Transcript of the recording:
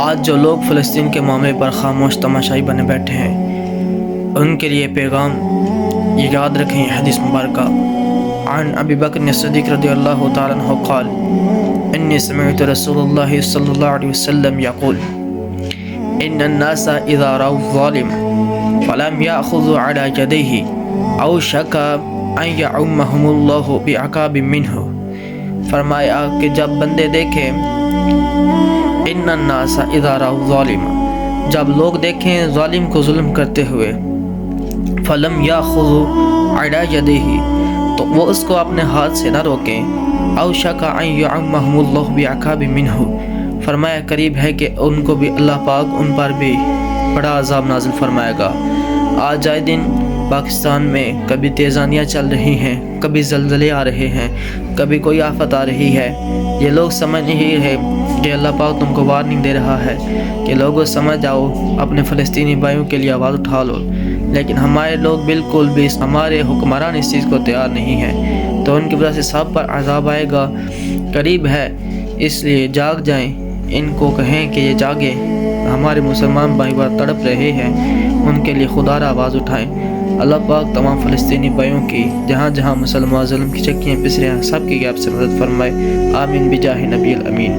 آج جو لوگ فلسطین کے معاملے پر خاموش تماشائی بنے بیٹھے ہیں، ان کے لیے پیغام یہ یاد رکھیں۔ حدیث مبارکہ عن ابی بکر الصدیق رضی اللہ تعالی عنہ قال انی سمعت رسول اللہ صلی اللہ علیہ وسلم یقول ان الناس اذا رأوا الظالم فلم يأخذوا على يديه اوشك ان يعمهم اللہ بعقاب منہ۔ فرمایا کہ جب بندے دیکھیں ان الناس اذا رأوا الظالم، جب لوگ دیکھیں ظالم کو ظلم کرتے ہوئے، فلم يأخذوا على يديه، تو وہ اس کو اپنے ہاتھ سے نہ روکیں، اوشک ان يعمهم اللہ بعقاب منہ، فرمایا قریب ہے کہ ان کو بھی اللہ پاک ان پر بھی بڑا عذاب نازل فرمائے گا۔ آج آئے دن پاکستان میں کبھی تیزانیاں چل رہی ہیں، کبھی زلزلے آ رہے ہیں، کبھی کوئی آفت آ رہی ہے۔ یہ لوگ سمجھ نہیں رہے کہ اللہ پاک تم کو وارننگ دے رہا ہے کہ لوگوں سمجھ جاؤ، اپنے فلسطینی بھائیوں کے لیے آواز اٹھا لو، لیکن ہمارے لوگ بالکل بھی، ہمارے حکمران اس چیز کو تیار نہیں ہیں، تو ان کی وجہ سے سب پر عذاب آئے گا، قریب ہے۔ اس لیے جاگ جائیں، ان کو کہیں کہ یہ جاگے، ہمارے مسلمان بھائی بہت تڑپ رہے ہیں، ان کے لیے خدا را آواز اٹھائیں۔ اللہ پاک تمام فلسطینی بھائیوں کی جہاں جہاں مسلمان ظلم کی چکیاں پس رہے ہیں، سب کی غیب سے مدد فرمائے، آمین بجاہ نبی الامین۔